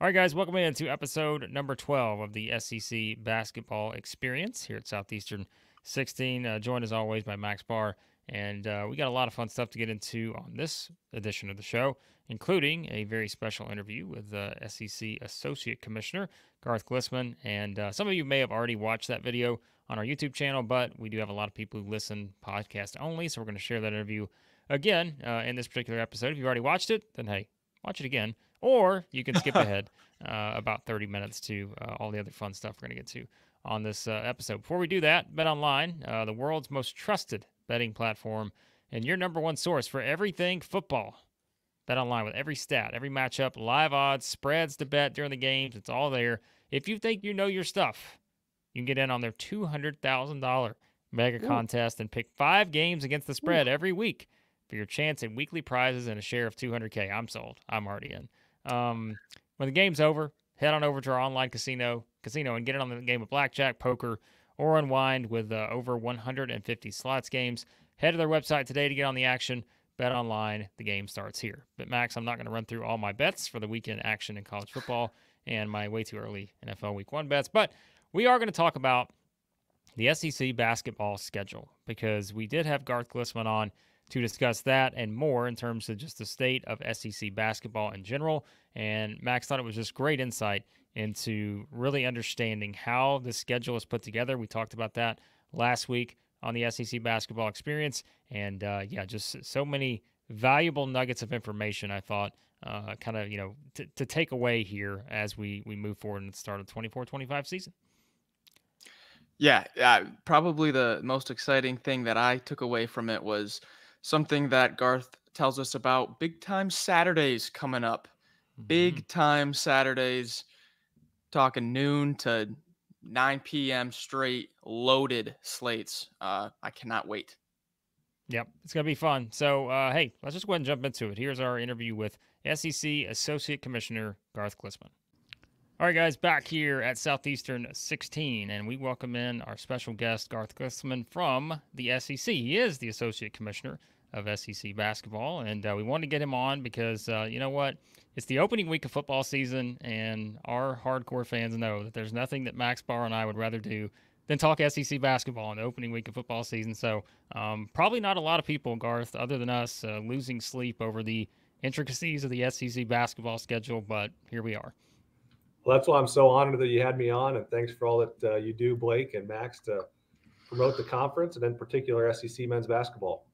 All right, guys, welcome into episode number 12 of the SEC Basketball Experience here at Southeastern 16. Joined as always by Max Barr. And we got a lot of fun stuff to get into on this edition of the show, including a very special interview with SEC Associate Commissioner Garth Glissman. And some of you may have already watched that video on our YouTube channel, but we do have a lot of people who listen podcast only. So we're going to share that interview again in this particular episode. If you've already watched it, then hey, watch it again. Or you can skip ahead about 30 minutes to all the other fun stuff we're going to get to on this episode. Before we do that, BetOnline, the world's most trusted betting platform and your number one source for everything football. BetOnline with every stat, every matchup, live odds, spreads to bet during the games. It's all there. If you think you know your stuff, you can get in on their $200,000 mega contest and pick 5 games against the spread every week for your chance at weekly prizes and a share of $200K. I'm sold. I'm already in. When the game's over, head on over to our online casino and get in on the game of blackjack, poker, or unwind with over 150 slots games. Head to their website today to get on the action. Bet online. The game starts here. But Max, I'm not going to run through all my bets for the weekend action in college football and my way too early NFL Week 1 bets, but we are going to talk about the SEC basketball schedule because we did have Garth Glissman on to discuss that and more in terms of just the state of SEC basketball in general. And Max thought it was just great insight into really understanding how the schedule is put together. We talked about that last week on the SEC basketball experience. And just so many valuable nuggets of information, I thought, to take away here as we move forward in the start of the 24-25 season. Yeah, probably the most exciting thing that I took away from it was something that Garth tells us about big time Saturdays coming up. Big time Saturdays, talking noon to 9 p.m. straight, loaded slates. I cannot wait. Yep, it's going to be fun. So, hey, let's just go ahead and jump into it. Here's our interview with SEC Associate Commissioner Garth Glissman. All right, guys, back here at Southeastern 16, and we welcome in our special guest, Garth Glissman from the SEC. He is the Associate Commissioner of SEC basketball, and we wanted to get him on because, you know what, it's the opening week of football season, and our hardcore fans know that there's nothing that Max Barr and I would rather do than talk SEC basketball in the opening week of football season. So probably not a lot of people, Garth, other than us, losing sleep over the intricacies of the SEC basketball schedule, but here we are. Well, that's why I'm so honored that you had me on, and thanks for all that you do, Blake and Max, to promote the conference and in particular SEC men's basketball.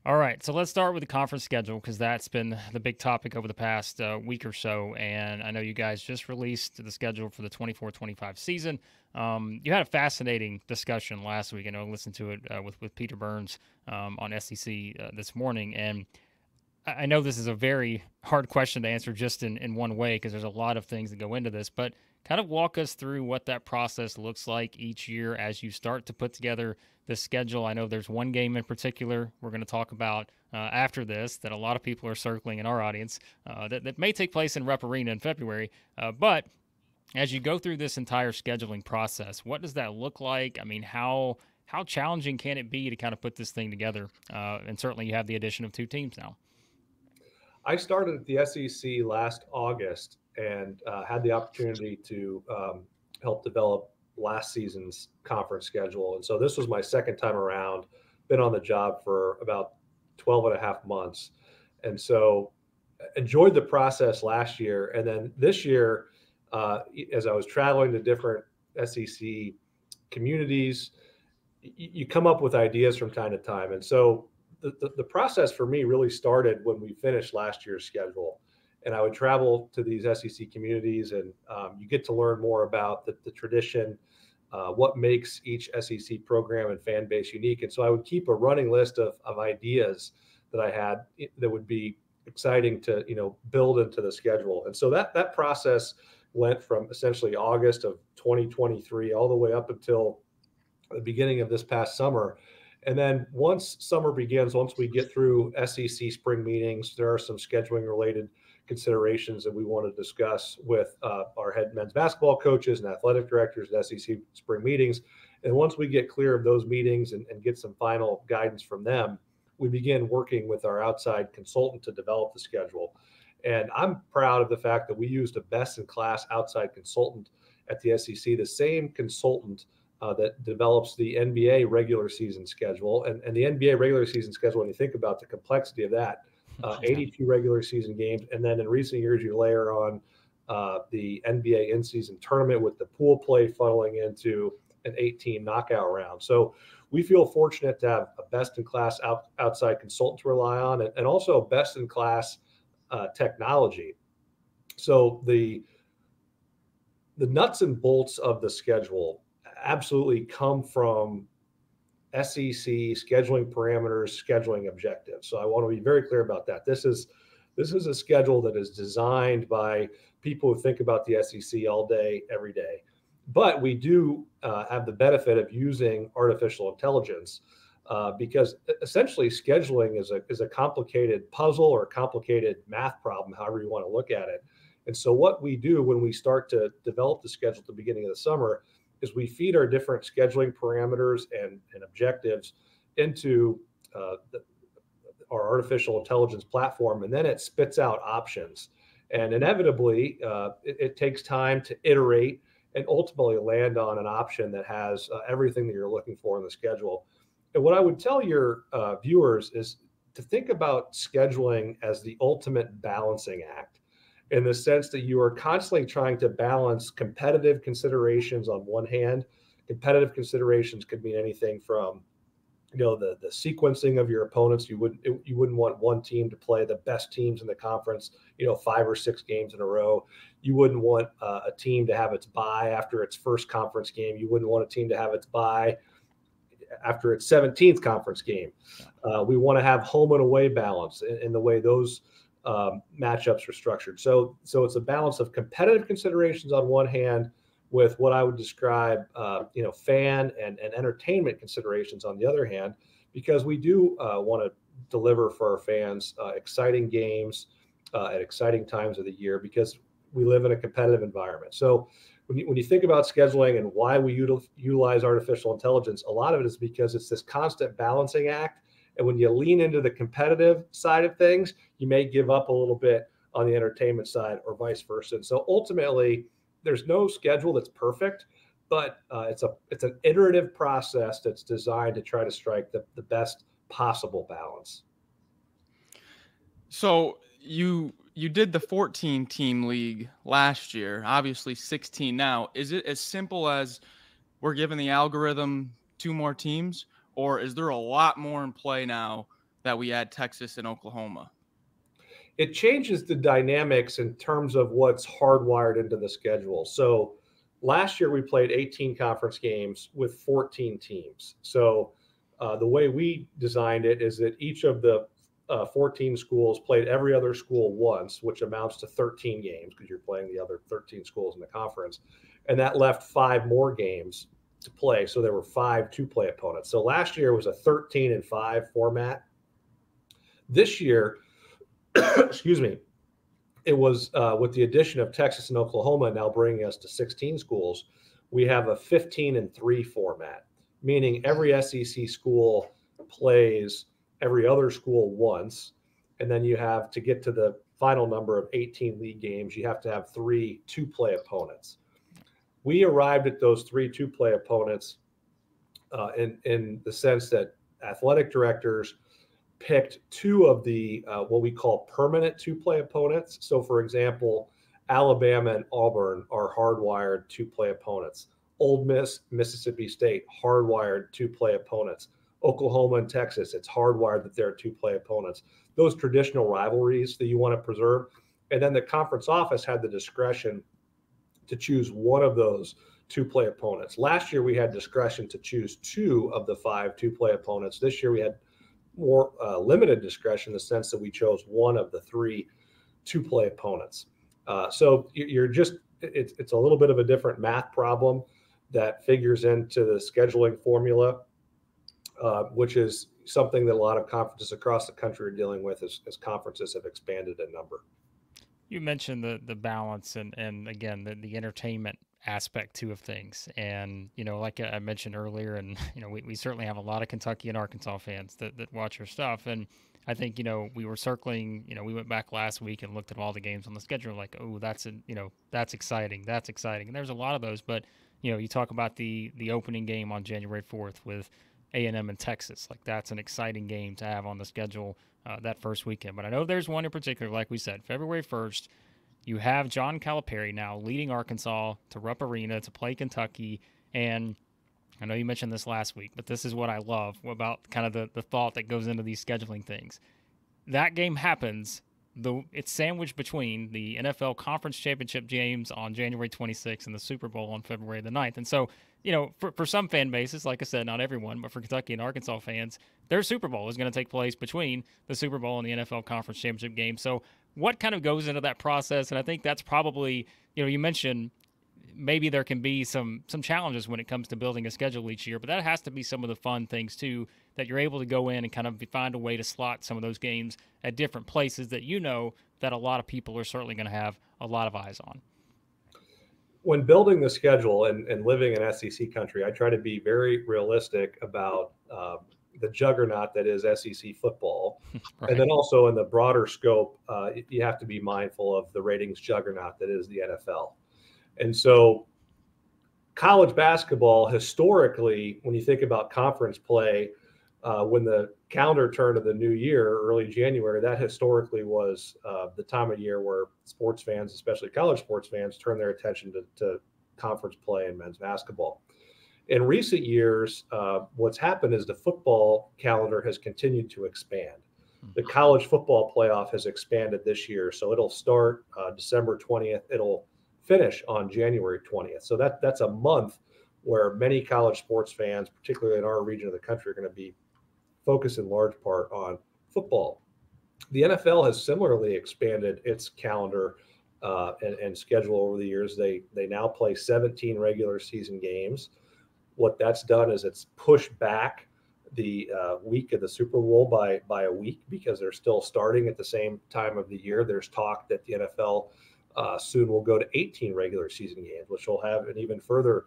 All right, so let's start with the conference schedule because that's been the big topic over the past week or so. And I know you guys just released the schedule for the 24-25 season. You had a fascinating discussion last week. I know I listened to it with Peter Burns on SEC this morning. And I know this is a very hard question to answer just in one way because there's a lot of things that go into this. But kind of walk us through what that process looks like each year as you start to put together the schedule. I know there's one game in particular we're going to talk about after this that a lot of people are circling in our audience that may take place in Rep Arena in February. But as you go through this entire scheduling process, what does that look like? I mean, how challenging can it be to kind of put this thing together? And certainly you have the addition of 2 teams now. I started at the SEC last August and had the opportunity to help develop last season's conference schedule. And so this was my second time around, been on the job for about 12 and a half months. And so enjoyed the process last year. And then this year, as I was traveling to different SEC communities, you come up with ideas from time to time. And so the process for me really started when we finished last year's schedule. And I would travel to these SEC communities and you get to learn more about the tradition, what makes each SEC program and fan base unique. And so I would keep a running list of ideas that I had that would be exciting to, build into the schedule. And so that process went from essentially August of 2023 all the way up until the beginning of this past summer. And then once summer begins, once we get through SEC spring meetings, there are some scheduling related considerations that we want to discuss with our head men's basketball coaches and athletic directors at SEC spring meetings. And once we get clear of those meetings and get some final guidance from them, we begin working with our outside consultant to develop the schedule. And I'm proud of the fact that we used a best-in-class outside consultant at the SEC, the same consultant that develops the NBA regular season schedule. And the NBA regular season schedule, when you think about the complexity of that, 82 regular season games. And then in recent years, you layer on the NBA in-season tournament with the pool play funneling into an 8-team knockout round. So we feel fortunate to have a best-in-class outside consultant to rely on, and also best-in-class technology. So the nuts and bolts of the schedule absolutely come from SEC scheduling parameters, scheduling objectives. So I want to be very clear about that. This is a schedule that is designed by people who think about the SEC all day, every day. But we do have the benefit of using artificial intelligence because essentially scheduling is a complicated puzzle or a complicated math problem, however you want to look at it. And so what we do when we start to develop the schedule at the beginning of the summer is we feed our different scheduling parameters and objectives into our artificial intelligence platform, and then it spits out options. And inevitably, it takes time to iterate and ultimately land on an option that has everything that you're looking for in the schedule. And what I would tell your viewers is to think about scheduling as the ultimate balancing act, in the sense that you are constantly trying to balance competitive considerations on one hand. Competitive considerations could mean anything from, the sequencing of your opponents. You wouldn't want one team to play the best teams in the conference, 5 or 6 games in a row. You wouldn't want a team to have its bye after its first conference game. You wouldn't want a team to have its bye after its 17th conference game. We want to have home and away balance in the way those matchups are structured. So it's a balance of competitive considerations on one hand with what I would describe, fan and entertainment considerations on the other hand, because we do want to deliver for our fans exciting games at exciting times of the year, because we live in a competitive environment. So when you think about scheduling and why we utilize artificial intelligence, a lot of it is because it's this constant balancing act. And when you lean into the competitive side of things, you may give up a little bit on the entertainment side or vice versa. And so ultimately, there's no schedule that's perfect, but it's an iterative process that's designed to try to strike the best possible balance. So you did the 14-team league last year, obviously 16 now. Is it as simple as we're giving the algorithm 2 more teams, or is there a lot more in play now that we add Texas and Oklahoma? It changes the dynamics in terms of what's hardwired into the schedule. So last year we played 18 conference games with 14 teams. So the way we designed it is that each of the 14 schools played every other school once, which amounts to 13 games because you're playing the other 13 schools in the conference. And that left 5 more games to play. So there were 5 2-play opponents. So last year was a 13-5 format. This year, excuse me, it was with the addition of Texas and Oklahoma now bringing us to 16 schools, we have a 15-3 format, meaning every SEC school plays every other school once, and then you have to get to the final number of 18 league games, you have to have 3 2-play opponents. We arrived at those 3 2-play opponents in the sense that athletic directors picked 2 of the what we call permanent 2-play opponents. So, for example, Alabama and Auburn are hardwired 2-play opponents. Ole Miss, Mississippi State, hardwired 2-play opponents. Oklahoma and Texas, it's hardwired that they're 2-play opponents. Those traditional rivalries that you want to preserve. And then the conference office had the discretion to choose one of those 2-play opponents. Last year, we had discretion to choose 2 of the 5 2-play opponents. This year, we had more limited discretion in the sense that we chose 1 of the 3 2-play opponents. So it's a little bit of a different math problem that figures into the scheduling formula, which is something that a lot of conferences across the country are dealing with as conferences have expanded in number. You mentioned the balance and again, the entertainment aspect too of things. And, like I mentioned earlier, and, we certainly have a lot of Kentucky and Arkansas fans that watch our stuff. And I think, we were circling, we went back last week and looked at all the games on the schedule like, oh, that's exciting. That's exciting. And there's a lot of those, but you talk about the opening game on January 4th with A&M in Texas. Like that's an exciting game to have on the schedule that first weekend. But I know there's one in particular, like we said, February 1st, you have John Calipari now leading Arkansas to Rupp Arena to play Kentucky. And I know you mentioned this last week, but this is what I love about kind of the thought that goes into these scheduling things. That game happens. It's sandwiched between the NFL Conference Championship games on January 26th and the Super Bowl on February the 9th. And so, for some fan bases, like I said, not everyone, but for Kentucky and Arkansas fans, their Super Bowl is going to take place between the Super Bowl and the NFL Conference Championship game. So what kind of goes into that process? And I think that's probably, you mentioned maybe there can be some challenges when it comes to building a schedule each year, but that has to be some of the fun things too, that you're able to go in and kind of find a way to slot some of those games at different places that that a lot of people are certainly going to have a lot of eyes on. When building the schedule and living in SEC country, I try to be very realistic about the juggernaut that is SEC football. Right. And then also in the broader scope, you have to be mindful of the ratings juggernaut that is the NFL. And so college basketball, historically, when you think about conference play, when the calendar turned to the new year, early January, that historically was the time of year where sports fans, especially college sports fans, turn their attention to conference play and men's basketball. In recent years, what's happened is the football calendar has continued to expand. The college football playoff has expanded this year, so it'll start December 20th. It'll finish on January 20th. So that's a month where many college sports fans, particularly in our region of the country, are going to be focused in large part on football. The NFL has similarly expanded its calendar and schedule over the years. They now play 17 regular season games. What that's done is it's pushed back the week of the Super Bowl by a week because they're still starting at the same time of the year. There's talk that the NFL soon will go to 18 regular season games, which will have an even further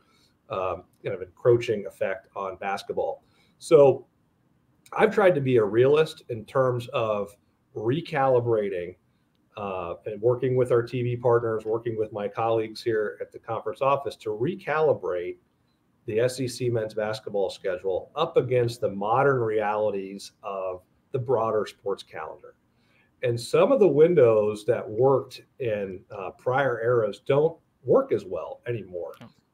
kind of encroaching effect on basketball. So I've tried to be a realist in terms of recalibrating and working with our TV partners, working with my colleagues here at the conference office to recalibrate the SEC men's basketball schedule up against the modern realities of the broader sports calendar. And some of the windows that worked in prior eras don't work as well anymore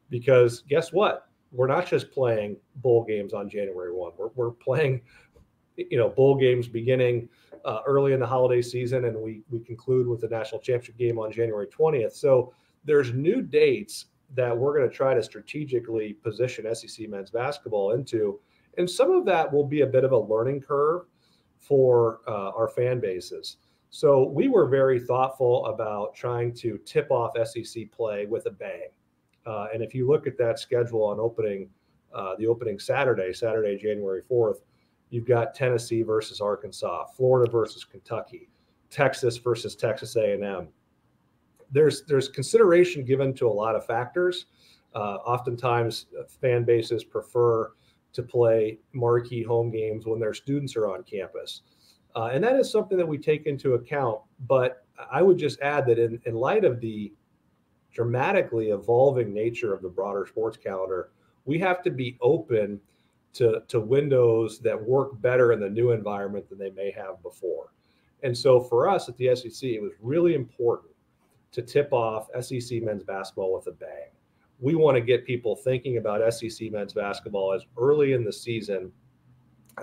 because guess what? We're not just playing bowl games on January 1. We're playing, bowl games beginning early in the holiday season, and we conclude with the national championship game on January 20th. So there's new dates that we're going to try to strategically position SEC men's basketball into, and some of that will be a bit of a learning curve for our fan bases. So we were very thoughtful about trying to tip off SEC play with a bang. And if you look at that schedule on the opening Saturday, January 4th, you've got Tennessee versus Arkansas, Florida versus Kentucky, Texas versus Texas A&M. There's consideration given to a lot of factors. Oftentimes, fan bases prefer to play marquee home games when their students are on campus. And that is something that we take into account. But I would just add that in light of the dramatically evolving nature of the broader sports calendar, we have to be open to windows that work better in the new environment than they may have before. And so for us at the SEC, it was really important to tip off SEC men's basketball with a bang. We want to get people thinking about SEC men's basketball as early in the season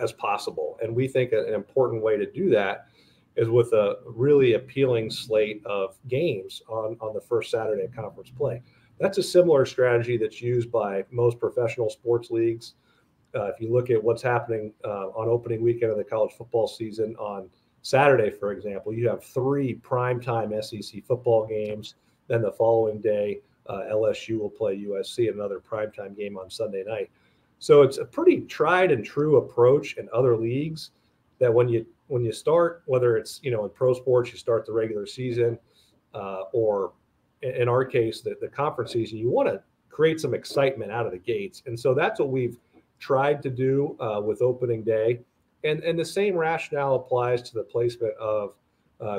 as possible. And we think an important way to do that is with a really appealing slate of games on the first Saturday of conference play. That's a similar strategy that's used by most professional sports leagues. If you look at what's happening on opening weekend of the college football season on Saturday, for example, you have 3 primetime SEC football games. Then the following day, LSU will play USC, another primetime game on Sunday night. So it's a pretty tried and true approach in other leagues that when you start, whether it's in pro sports, you start the regular season, or in our case, the conference season, you want to create some excitement out of the gates. And so that's what we've tried to do with opening day. And the same rationale applies to the placement of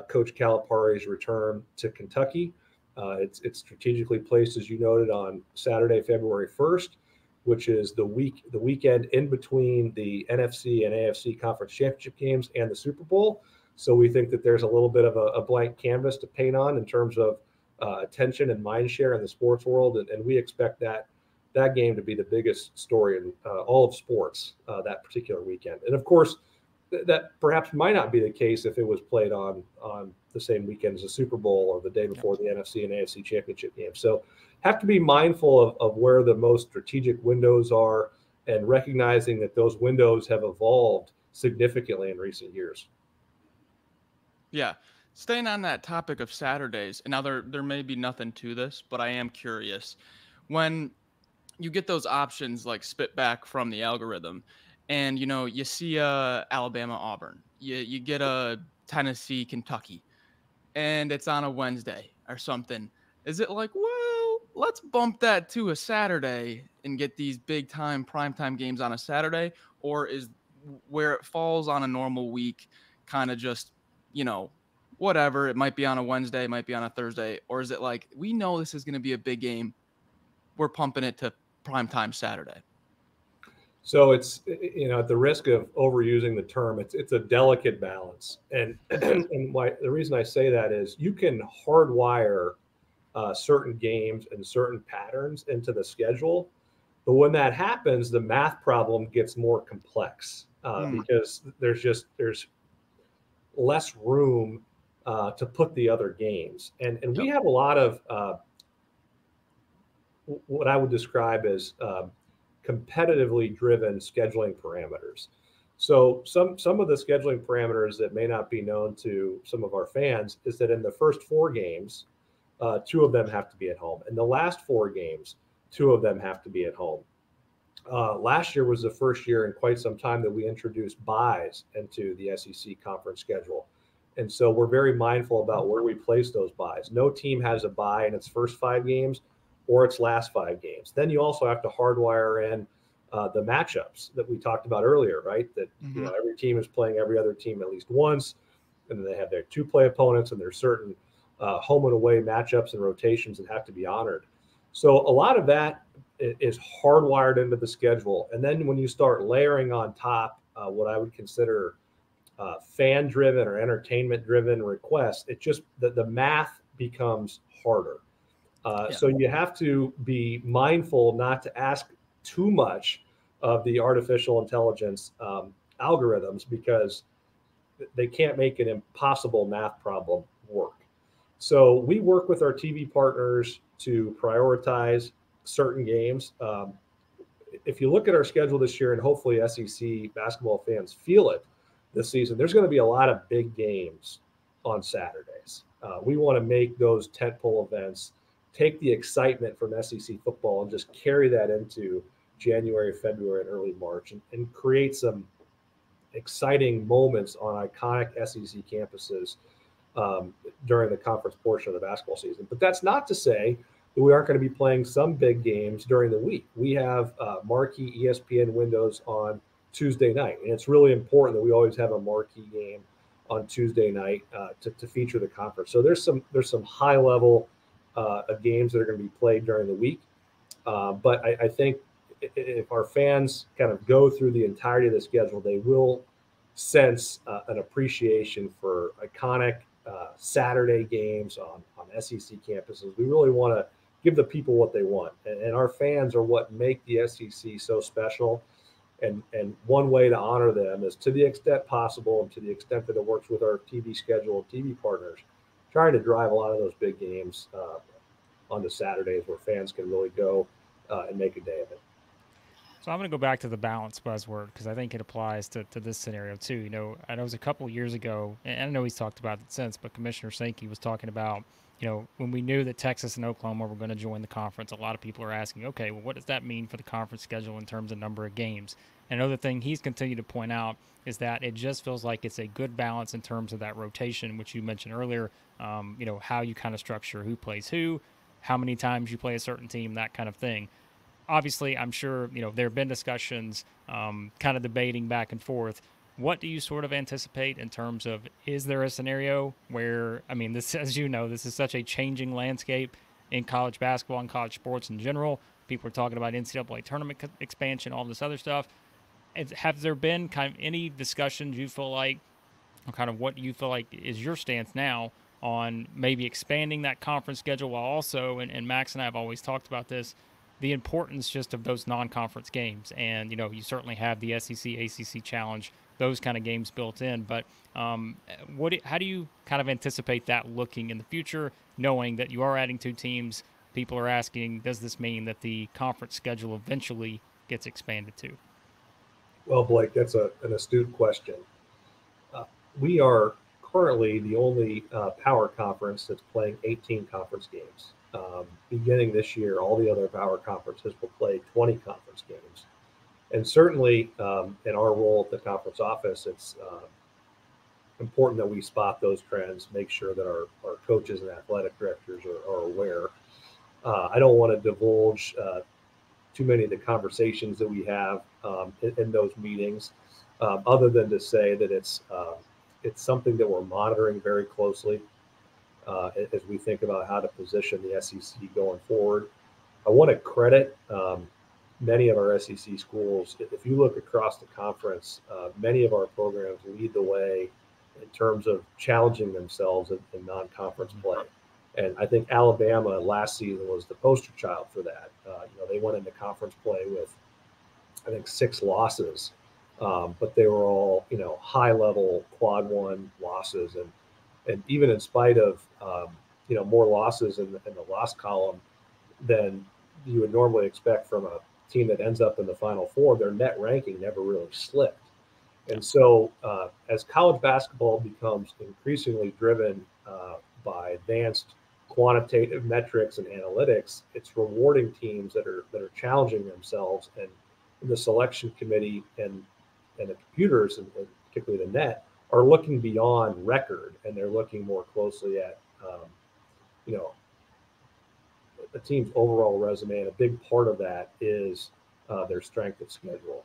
Coach Calipari's return to Kentucky. It's strategically placed, as you noted, on Saturday, February 1st, which is the weekend in between the NFC and AFC conference championship games and the Super Bowl. So we think that there's a little bit of a blank canvas to paint on in terms of attention and mind share in the sports world, and we expect that game to be the biggest story in all of sports that particular weekend. And of course, that perhaps might not be the case if it was played on the same weekend as the Super Bowl or the day before the NFC and AFC championship game. So have to be mindful of where the most strategic windows are and recognizing that those windows have evolved significantly in recent years. Yeah. Staying on that topic of Saturdays, and now there may be nothing to this, but I am curious. When you get those options like spit back from the algorithm, and you see Alabama Auburn, you get a Tennessee Kentucky, and it's on a Wednesday or something. Is it like, well, let's bump that to a Saturday and get these big time primetime games on a Saturday, or is where it falls on a normal week kind of just whatever, it might be on a Wednesday, it might be on a Thursday, or is it like, we know this is going to be a big game, we're pumping it to primetime Saturday? So it's, at the risk of overusing the term, it's a delicate balance. And why the reason I say that is you can hardwire certain games and certain patterns into the schedule. But when that happens, the math problem gets more complex because there's less room to put the other games. And we have a lot of what I would describe as competitively driven scheduling parameters. So some of the scheduling parameters that may not be known to some of our fans is that in the first 4 games, 2 of them have to be at home. In the last 4 games, 2 of them have to be at home. Last year was the first year in quite some time that we introduced buys into the SEC conference schedule. And so we're very mindful about where we place those buys. No team has a buy in its first 5 games or its last 5 games. Then you also have to hardwire in the matchups that we talked about earlier, right? That every team is playing every other team at least once, and then they have their 2-play opponents, and there's certain home and away matchups and rotations that have to be honored. So a lot of that is hardwired into the schedule. And then when you start layering on top what I would consider fan-driven or entertainment-driven requests, it just the math becomes harder. So you have to be mindful not to ask too much of the artificial intelligence algorithms, because they can't make an impossible math problem work. So we work with our TV partners to prioritize certain games. If you look at our schedule this year, and hopefully SEC basketball fans feel it this season, there's going to be a lot of big games on Saturdays. We want to make those tentpole events, take the excitement from SEC football and just carry that into January, February, and early March, and create some exciting moments on iconic SEC campuses during the conference portion of the basketball season. But that's not to say that we aren't going to be playing some big games during the week. We have marquee ESPN windows on Tuesday night, and it's really important that we always have a marquee game on Tuesday night to feature the conference. So there's some high level games that are going to be played during the week. But I think if our fans kind of go through the entirety of the schedule, they will sense an appreciation for iconic Saturday games on SEC campuses. We really want to give the people what they want. And our fans are what make the SEC so special. And one way to honor them is, to the extent possible and to the extent that it works with our TV schedule and TV partners, trying to drive a lot of those big games onto Saturdays where fans can really go and make a day of it. So I'm going to go back to the balance buzzword, because I think it applies to this scenario too. I know it was a couple of years ago, and I know he's talked about it since, but Commissioner Sankey was talking about, when we knew that Texas and Oklahoma were going to join the conference, a lot of people are asking, okay, well, what does that mean for the conference schedule in terms of number of games? And another thing he's continued to point out is that it just feels like it's a good balance in terms of that rotation, which you mentioned earlier, how you kind of structure who plays who, how many times you play a certain team, that kind of thing. Obviously, I'm sure, there have been discussions kind of debating back and forth. what do you sort of anticipate in terms of, is there a scenario where, I mean, this, as you know, this is such a changing landscape in college basketball and college sports in general. People are talking about NCAA tournament expansion, all this other stuff. Have there been kind of any discussions you feel like, or kind of what you feel like is your stance now on maybe expanding that conference schedule, while also, and Max and I have always talked about this, the importance just of those non-conference games. And, you certainly have the SEC, ACC challenge, those kind of games built in. But how do you kind of anticipate that looking in the future, knowing that you are adding 2 teams? People are asking, does this mean that the conference schedule eventually gets expanded to? Well, Blake, that's an astute question. We are currently the only power conference that's playing 18 conference games. Beginning this year, all the other power conferences will play 20 conference games. And certainly in our role at the conference office, it's important that we spot those trends, make sure that our coaches and athletic directors are aware. I don't want to divulge too many of the conversations that we have in those meetings, other than to say that it's something that we're monitoring very closely as we think about how to position the SEC going forward. I want to credit many of our SEC schools. If you look across the conference, many of our programs lead the way in terms of challenging themselves in non-conference play. And I think Alabama last season was the poster child for that. They went into conference play with, I think, 6 losses, but they were all, high-level quad 1 losses. And even in spite of, more losses in the loss column than you would normally expect from a team that ends up in the Final Four, their net ranking never really slipped. And so as college basketball becomes increasingly driven by advanced quantitative metrics and analytics, it's rewarding teams that are challenging themselves, and the selection committee and the computers, and particularly the net, are looking beyond record, and they're looking more closely at a team's overall resume, and a big part of that is their strength of schedule.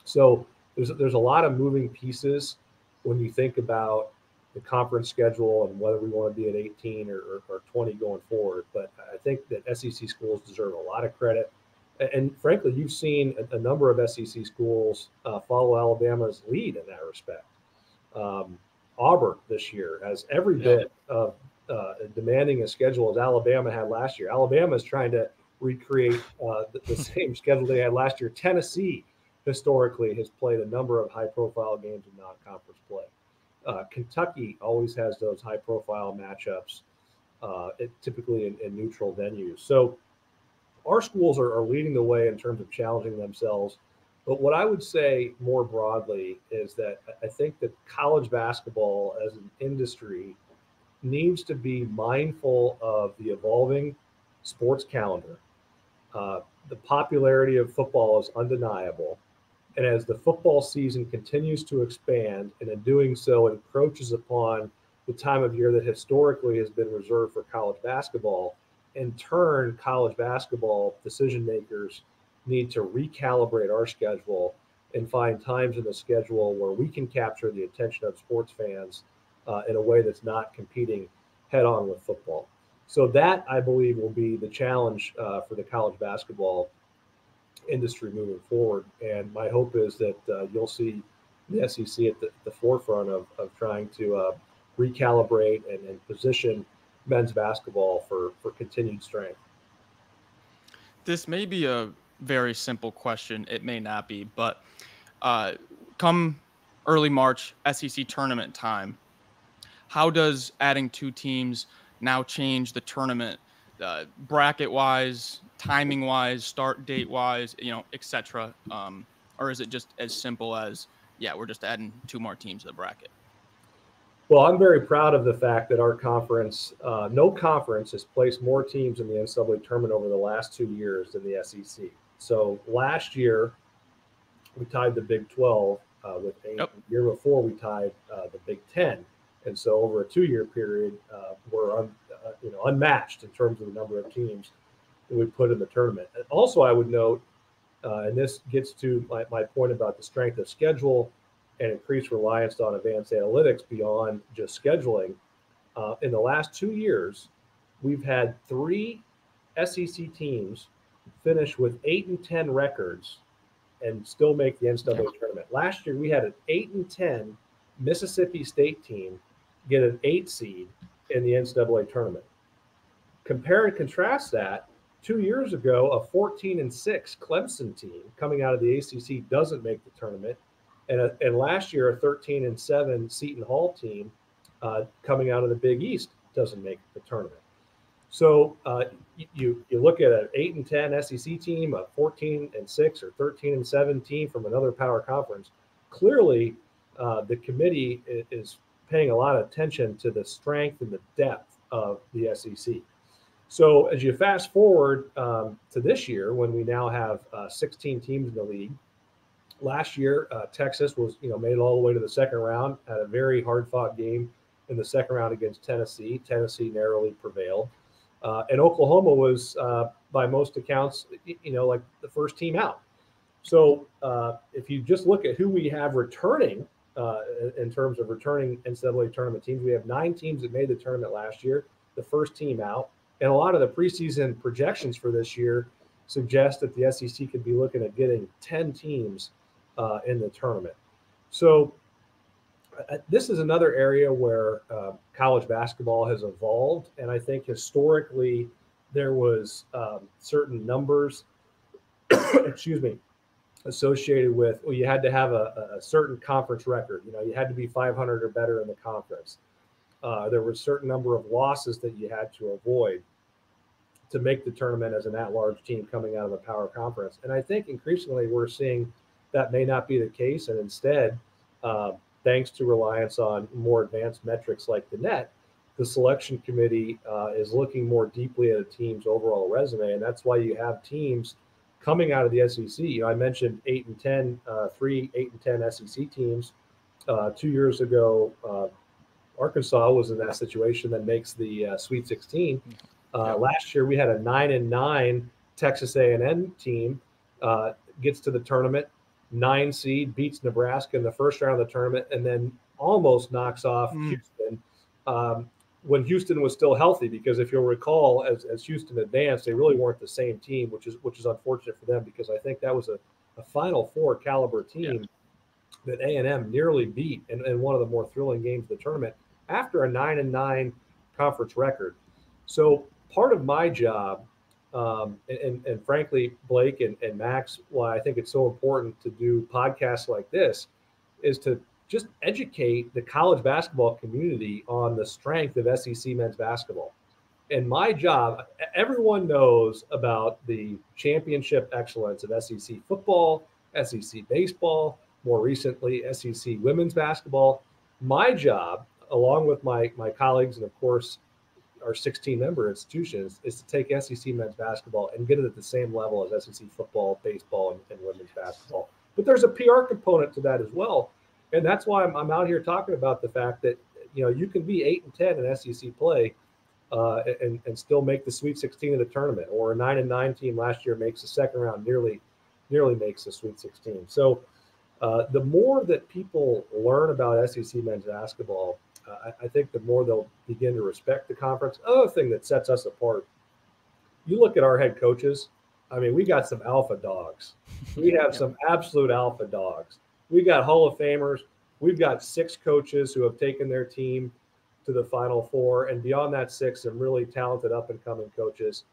So there's a lot of moving pieces when you think about the conference schedule and whether we want to be at 18 or 20 going forward. But I think that SEC schools deserve a lot of credit. And frankly, you've seen a number of SEC schools follow Alabama's lead in that respect. Auburn this year has every bit of demanding a schedule as Alabama had last year. Alabama is trying to recreate the same schedule they had last year. Tennessee historically has played a number of high-profile games in non-conference play. Kentucky always has those high-profile matchups, typically in neutral venues. So our schools are leading the way in terms of challenging themselves. But what I would say more broadly is that I think that college basketball as an industry needs to be mindful of the evolving sports calendar. The popularity of football is undeniable. And as the football season continues to expand, and in doing so encroaches upon the time of year that historically has been reserved for college basketball, in turn, college basketball decision makers need to recalibrate our schedule and find times in the schedule where we can capture the attention of sports fans in a way that's not competing head on with football. So that, I believe, will be the challenge for the college basketball industry moving forward. And my hope is that you'll see the SEC at the forefront of trying to recalibrate and position men's basketball for continued strength. This may be a very simple question. It may not be, but come early March, SEC tournament time, how does adding 2 teams now change the tournament bracket-wise, timing-wise, start date-wise, etc.? Or is it just as simple as, we're just adding 2 more teams to the bracket? Well, I'm very proud of the fact that our conference, no conference has placed more teams in the NCAA tournament over the last 2 years than the SEC. So last year, we tied the Big 12 with 8. Yep. The year before, we tied the Big 10. And so over a 2-year period, we're unmatched in terms of the number of teams that we put in the tournament. And also, I would note, and this gets to my point about the strength of schedule, and increased reliance on advanced analytics beyond just scheduling. In the last 2 years, we've had 3 SEC teams finish with 8-10 records and still make the NCAA tournament. Last year, we had an 8-10 Mississippi State team get an 8 seed in the NCAA tournament. Compare and contrast that. 2 years ago, a 14-6 Clemson team coming out of the ACC doesn't make the tournament, and last year a 13-7 Seton Hall team coming out of the Big East doesn't make the tournament. So you look at an 8-10 SEC team, a 14-6 or 13-7 team from another power conference. Clearly, the committee is paying a lot of attention to the strength and the depth of the SEC. So as you fast forward to this year, when we now have 16 teams in the league, last year Texas was made it all the way to the second round, had a very hard-fought game in the second round against Tennessee. Tennessee narrowly prevailed, and Oklahoma was by most accounts, like the first team out. So if you just look at who we have returning in terms of returning NCAA tournament teams, we have 9 teams that made the tournament last year, the first team out. And a lot of the preseason projections for this year suggest that the SEC could be looking at getting 10 teams in the tournament. So this is another area where college basketball has evolved. And I think historically there was certain numbers, associated with, you had to have a certain conference record. You had to be 500 or better in the conference. There were a certain number of losses that you had to avoid to make the tournament as an at-large team coming out of a power conference. And I think increasingly we're seeing that may not be the case. And instead, thanks to reliance on more advanced metrics like the net, the selection committee is looking more deeply at a team's overall resume. And that's why you have teams coming out of the SEC. I mentioned 8-10, 3 8-10 SEC teams. 2 years ago, Arkansas was in that situation that makes the Sweet 16. Last year, we had a 9-9 Texas A&M team gets to the tournament, 9 seed, beats Nebraska in the first round of the tournament, and then almost knocks off Houston when Houston was still healthy. Because if you'll recall, as Houston advanced, they really weren't the same team, which is unfortunate for them, because I think that was a Final Four caliber team that A&M nearly beat in one of the more thrilling games of the tournament after a 9-9 conference record. So part of my job, and frankly, Blake and Max, why I think it's so important to do podcasts like this, is to just educate the college basketball community on the strength of SEC men's basketball. And my job, everyone knows about the championship excellence of SEC football, SEC baseball, more recently, SEC women's basketball. My job, along with my colleagues and, of course, our 16 member institutions, is to take SEC men's basketball and get it at the same level as SEC football, baseball, and women's basketball. But there's a PR component to that as well. And that's why I'm out here talking about the fact that, you can be 8-10 in SEC play and still make the Sweet 16 of the tournament, or a 9-9 team last year makes the second round, nearly makes the Sweet 16. So the more that people learn about SEC men's basketball, I think the more they'll begin to respect the conference. Other thing that sets us apart, you look at our head coaches. I mean, we got some alpha dogs. We have some absolute alpha dogs. We got Hall of Famers. We've got 6 coaches who have taken their team to the Final Four, and beyond that 6, some really talented up-and-coming coaches.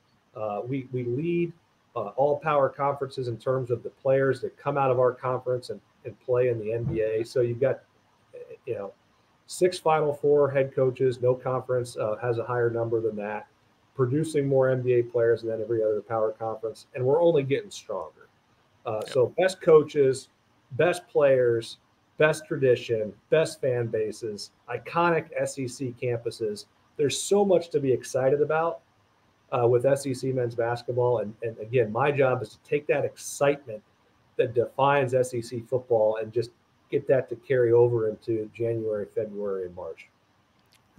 We lead all power conferences in terms of the players that come out of our conference and play in the NBA. So you've got, 6 Final Four head coaches. No conference has a higher number than that, producing more NBA players than every other power conference, and we're only getting stronger. So best coaches, best players, best tradition, best fan bases, iconic SEC campuses. There's so much to be excited about with SEC men's basketball. And again, my job is to take that excitement that defines SEC football and just get that to carry over into January, February, and March.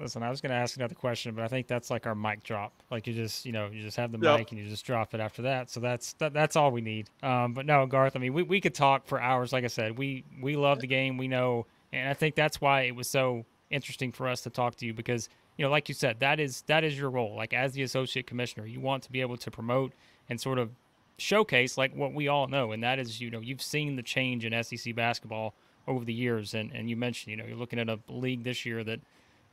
Listen, I was going to ask another question, but I think that's like our mic drop. Like you just have the Yep. mic and you just drop it after that. So that's all we need. But no, Garth, I mean, we could talk for hours. Like I said, we love the game. We know, and I think that's why it was so interesting for us to talk to you because like you said, that is your role. Like as the associate commissioner, you want to be able to promote and sort of showcase like what we all know, and that is you've seen the change in SEC basketball over the years, and you mentioned you're looking at a league this year that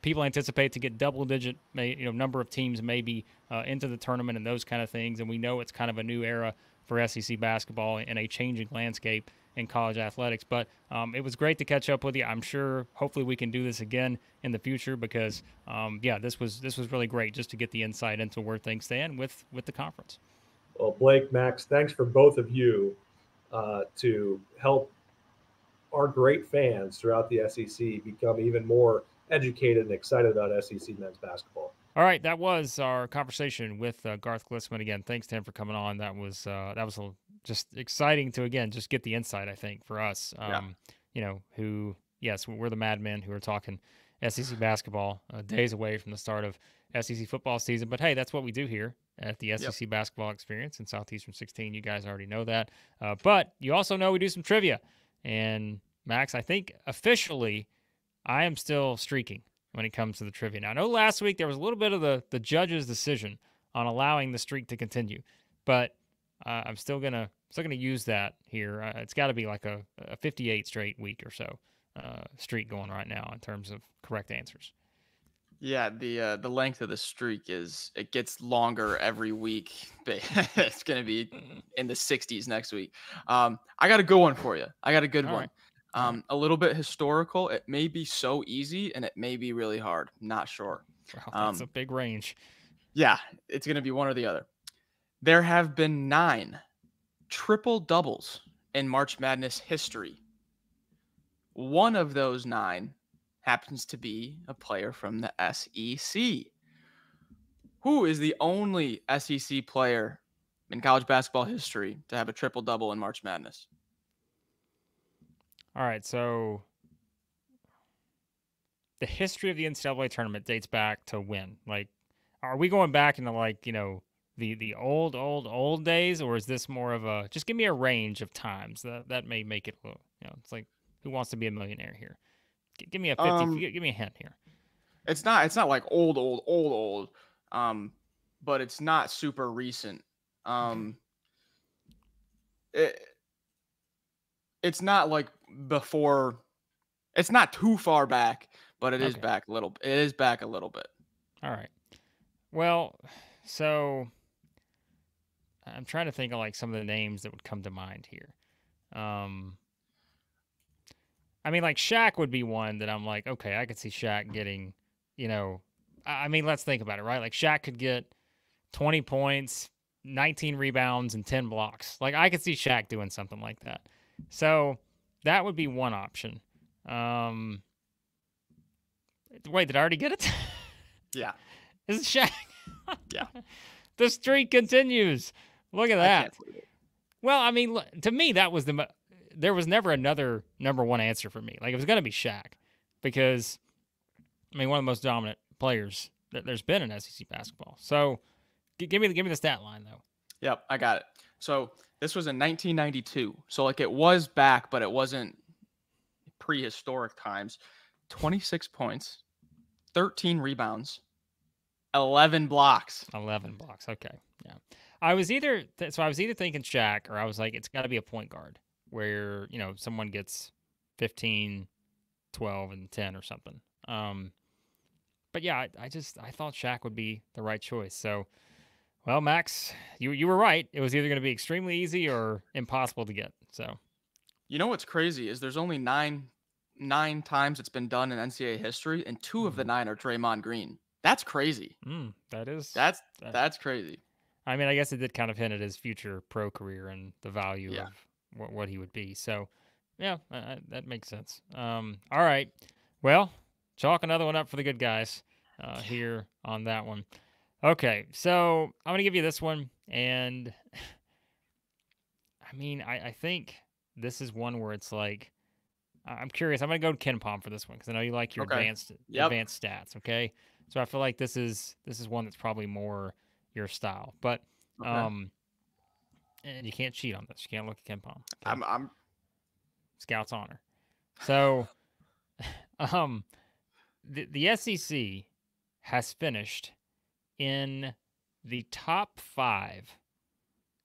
people anticipate to get double-digit, number of teams maybe into the tournament and those kind of things. And we know it's kind of a new era for SEC basketball and a changing landscape in college athletics. But it was great to catch up with you. I'm sure, hopefully, we can do this again in the future because, this was really great just to get the insight into where things stand with the conference. Well, Blake, Max, thanks for both of you to help our great fans throughout the SEC become even more educated and excited about SEC men's basketball. All right, that was our conversation with Garth Glissman. Again, thanks to him for coming on. That was just exciting to again just get the insight. I think for us, who we're the madmen who are talking SEC basketball days away from the start of SEC football season. But hey, that's what we do here at the SEC Basketball Experience in Southeastern 16. You guys already know that, but you also know we do some trivia. And Max, I think officially, I am still streaking when it comes to the trivia. Now, I know last week there was a little bit of the judge's decision on allowing the streak to continue, but I'm still gonna use that here. It's got to be like a 58 straight week or so streak going right now in terms of correct answers. Yeah, the length of the streak it gets longer every week. It's gonna be in the 60s next week. I got a good one for you. I got a good one. Right. A little bit historical. It may be so easy and it may be really hard. Not sure. Wow, that's a big range. Yeah, it's gonna be one or the other. There have been 9 triple doubles in March Madness history. One of those 9 happens to be a player from the SEC. Who is the only SEC player in college basketball history to have a triple-double in March Madness? All right, so the history of the NCAA tournament dates back to when? Like, are we going back into like, the old days, or is this more of a just give me a range of times that may make it a little, it's like Who Wants to Be a Millionaire here? Give me a 50. Give me a hint here. It's not like old. But it's not super recent. It's not like before. It's not too far back, but it is back a little. It is back a little bit. All right. Well, so I'm trying to think of like some of the names that would come to mind here. I mean, like Shaq would be one that I'm like, okay, I could see Shaq getting, I mean, let's think about it, right? Like Shaq could get 20 points, 19 rebounds, and 10 blocks. Like I could see Shaq doing something like that. So that would be one option. Wait, did I already get it? Yeah. Is it Shaq? Yeah. The streak continues. Look at that. Well, I mean, to me, that was there was never another number one answer for me. Like, it was going to be Shaq because, I mean, one of the most dominant players that there's been in SEC basketball. So, give me the stat line, though. Yep, I got it. So, this was in 1992. So, like, it was back, but it wasn't prehistoric times. 26 points, 13 rebounds, 11 blocks. 11 blocks. Okay. Yeah. I was either thinking Shaq, or I was like, it's got to be a point guard where, someone gets 15, 12, and 10 or something. But yeah, I thought Shaq would be the right choice. So, well, Max, you were right. It was either going to be extremely easy or impossible to get. So, you know what's crazy is there's only nine times it's been done in NCAA history, and 2 of the 9 are Draymond Green. That's crazy. That's crazy. I mean, I guess it did kind of hint at his future pro career and the value of what he would be. So, yeah, that makes sense. All right. Well, chalk another one up for the good guys here on that one. Okay, so I'm going to give you this one. And, I mean, I think this is one where it's like, I'm curious. I'm going to go to Ken Palm for this one because I know you like your Okay. advanced Yep. stats. Okay, so I feel like this is one that's probably more your style, but Okay. and you can't cheat on this. You can't look at Ken Palm. Okay? I'm Scout's honor. So, the SEC has finished in the top 5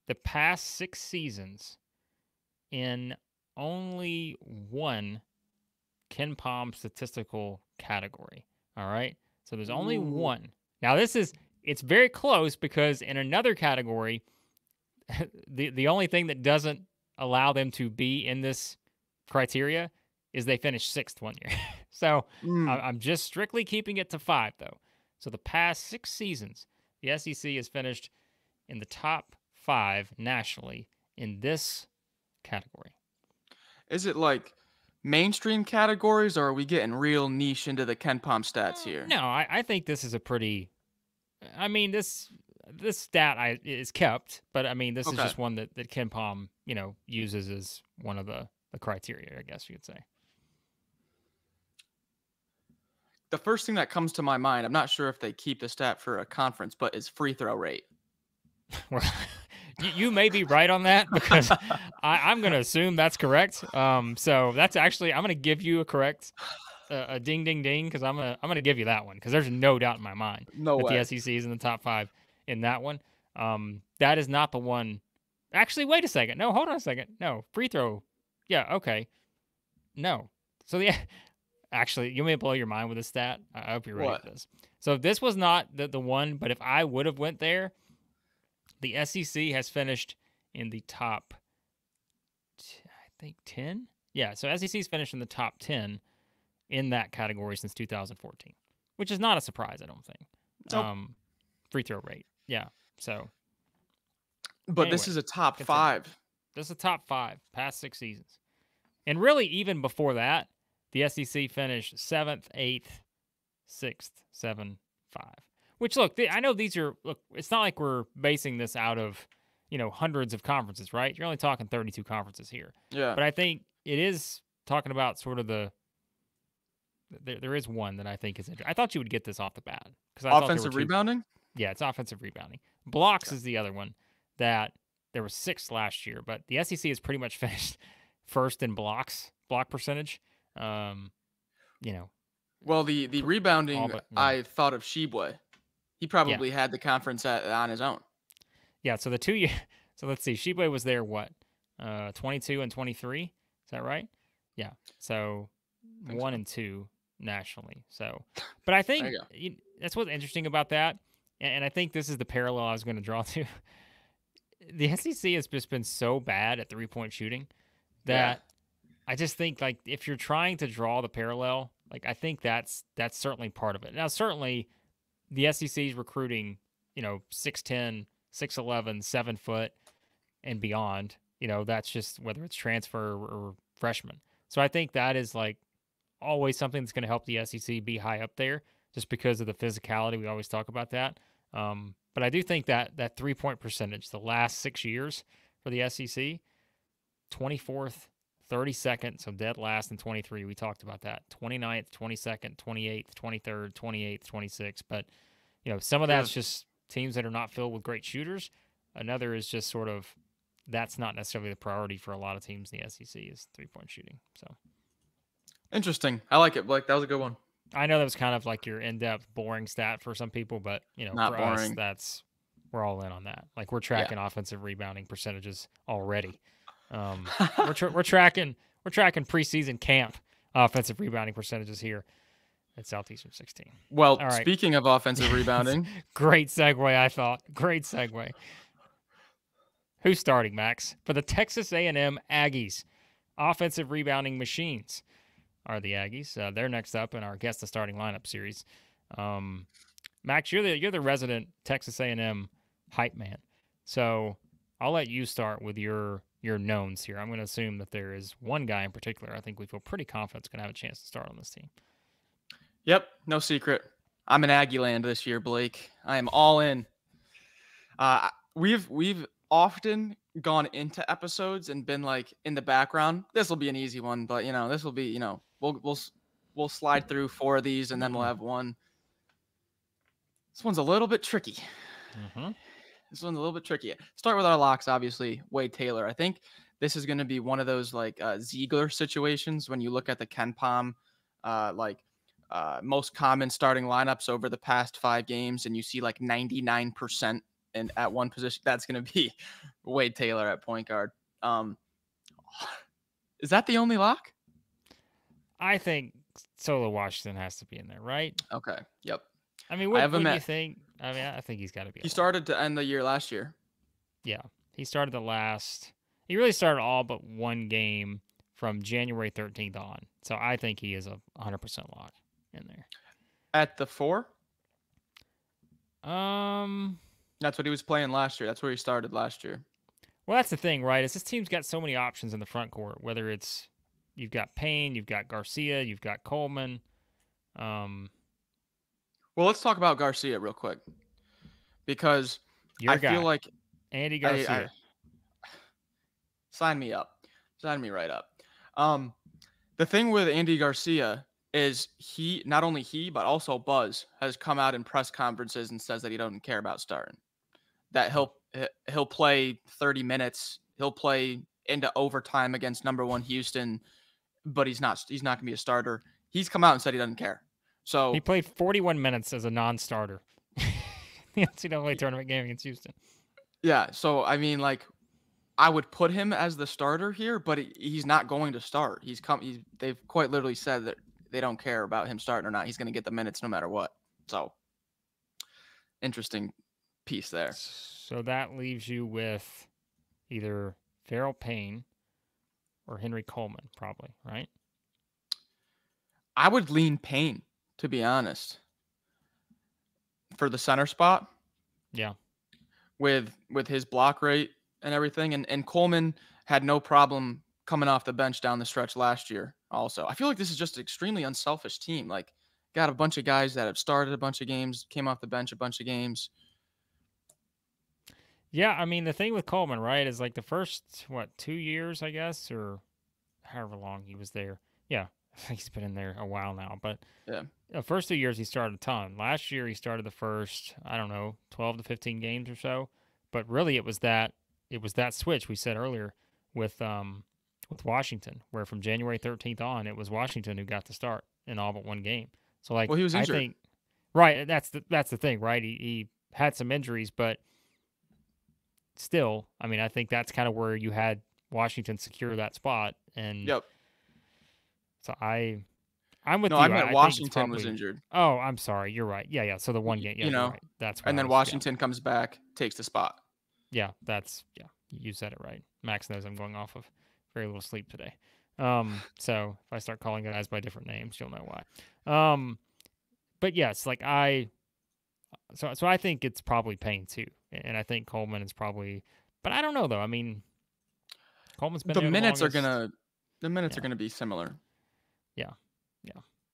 the past 6 seasons in only one Ken Palm statistical category. All right. So there's only one. Now it's very close because in another category, the only thing that doesn't allow them to be in this criteria is they finished 6th one year. So I'm just strictly keeping it to 5 though. So the past 6 seasons, the SEC has finished in the top 5 nationally in this category. Is it like mainstream categories, or are we getting real niche into the Ken Palm stats here? No, I think this is a pretty. I mean, this stat is kept, but I mean, this is just one that Ken Palm, uses as one of the criteria, I guess you could say. The first thing that comes to my mind, I'm not sure if they keep the stat for a conference, but is free throw rate. Well, you may be right on that because I'm going to assume that's correct. So that's actually, I'm going to give you a correct, a ding, ding, ding, because I'm gonna give you that one because there's no doubt in my mind that the SEC is in the top 5 in that one. That is not the one. Actually, wait a second. No, hold on a second. No, free throw. Yeah, okay. No. So actually, you may blow your mind with this stat. I hope you're ready for this. So this was not the one, but if I would have went there, the SEC has finished in the top, I think 10. Yeah, so SEC's finished in the top 10 in that category since 2014, which is not a surprise, I don't think. Nope. Free throw rate. Yeah. So. But anyway, this is a top 5. This is a top 5 past 6 seasons. And really, even before that, the SEC finished 7th, 8th, 6th, 7, 5. Which, look, I know these are, it's not like we're basing this out of, hundreds of conferences, right? You're only talking 32 conferences here. Yeah. But I think it is talking about sort of there is one that I think is interesting. I thought you would get this off the bat. Offensive rebounding? Yeah, it's offensive rebounding. Blocks is the other one that there was 6 last year, but the SEC has pretty much finished first in block percentage. Well, the rebounding, I thought of Shibwe. He probably had the conference on his own. Yeah, so the 2 year. So let's see. Shibwe was there 22 and 23. Is that right? Yeah. So 1 and 2 nationally. So, but I think that's what's interesting about that, and I think this is the parallel I was going to draw to. The SEC has just been so bad at 3-point shooting that I just think, like, if you're trying to draw the parallel, like, I think that's certainly part of it. Now, certainly, the SEC is recruiting, 6'10", 6'11", 7 foot, and beyond. That's just whether it's transfer or freshman. So I think that is like always something that's going to help the SEC be high up there, just because of the physicality. We always talk about that. But I do think that 3-point percentage, the last 6 years for the SEC, 24th, 32nd, so dead last in 23. We talked about that. 29th, 22nd, 28th, 23rd, 28th, 26th. But, some of that's just teams that are not filled with great shooters. Another is just sort of that's not necessarily the priority for a lot of teams in the SEC is 3-point shooting. So interesting. I like it, Blake. That was a good one. I know that was kind of like your in-depth, boring stat for some people, but not for boring. us, we're all in on that. Like we're tracking offensive rebounding percentages already. We're tracking preseason camp offensive rebounding percentages here at Southeastern 16. Well, speaking of offensive rebounding, great segue. I thought great segue. Who's starting, Max, for the Texas A&M Aggies? Offensive rebounding machines are the Aggies. They're next up in our Guess the Starting Lineup series. Max, you're the resident Texas A&M hype man, so I'll let you start with your knowns here. I'm going to assume that there is one guy in particular I think we feel pretty confident is going to have a chance to start on this team. Yep, no secret. I'm in Aggie land this year, Blake. I am all in. We've often gone into episodes and been like in the background. This will be an easy one, but this will be, we'll slide through 4 of these and then we'll have one. This one's a little bit tricky. Mm-hmm. This one's a little bit tricky. Start with our locks, obviously. Whtie Taylor. I think this is going to be one of those like Ziegler situations when you look at the KenPom, most common starting lineups over the past 5 games, and you see like 99% and at one position. That's going to be Whtie Taylor at point guard. Is that the only lock? I think Solo Washington has to be in there, right? Okay. Yep. I mean, what do you think? I mean, I think he's got to be. He started to end the year last year. Yeah, he started He really started all but one game from January 13th on. So I think he is a 100% lock in there. At the 4? That's what he was playing last year. That's where he started last year. Well, that's the thing, right? Is this team's got so many options in the front court. Whether it's you've got Payne, you've got Garcia, you've got Coleman. Well, let's talk about Garcia real quick, because I feel like Andy Garcia. Sign me up. Sign me right up. The thing with Andy Garcia is not only he, but also Buzz has come out in press conferences and says that he doesn't care about starting. That he'll play 30 minutes. He'll play into overtime against number 1 Houston, but he's not going to be a starter. He's come out and said he doesn't care. So he played 41 minutes as a non-starter. The NCAA tournament game against Houston. Yeah, so I mean, like, I would put him as the starter here, but he's not going to start. They've quite literally said that they don't care about him starting or not. He's going to get the minutes no matter what. So, interesting piece there. So that leaves you with either Pharrel, Payne or Henry Coleman, probably, right? I would lean Payne, to be honest, for the center spot. Yeah. With his block rate and everything. And Coleman had no problem coming off the bench down the stretch last year also. I feel like this is just an extremely unselfish team. Like, got a bunch of guys that have started a bunch of games, came off the bench a bunch of games. Yeah, I mean, the thing with Coleman, right, is like the first, 2 years, I guess, or however long he was there. Yeah, I think he's been in there a while now. But yeah, the first 2 years he started a ton. Last year he started the first, 12 to 15 games or so. But really it was that switch we said earlier with Washington, where from January 13th on, it was Washington who got to start in all but one game. So like, well, he was injured. I think, right, that's the thing, right? He had some injuries, but still, I mean, I think that's kind of where you had Washington secure that spot. And yep. So I'm with you. I meant Washington was injured. Oh, I'm sorry. You're right. Yeah. So the one game, yeah, you're right. That's and then Washington comes back, takes the spot. Yeah, you said it right. Max knows I'm going off of very little sleep today. So if I start calling guys by different names, you'll know why. But yes, like so I think it's probably Payne too, and I think Coleman is probably, but I don't know though. I mean, Coleman's been the there minutes the minutes are gonna be similar. Yeah.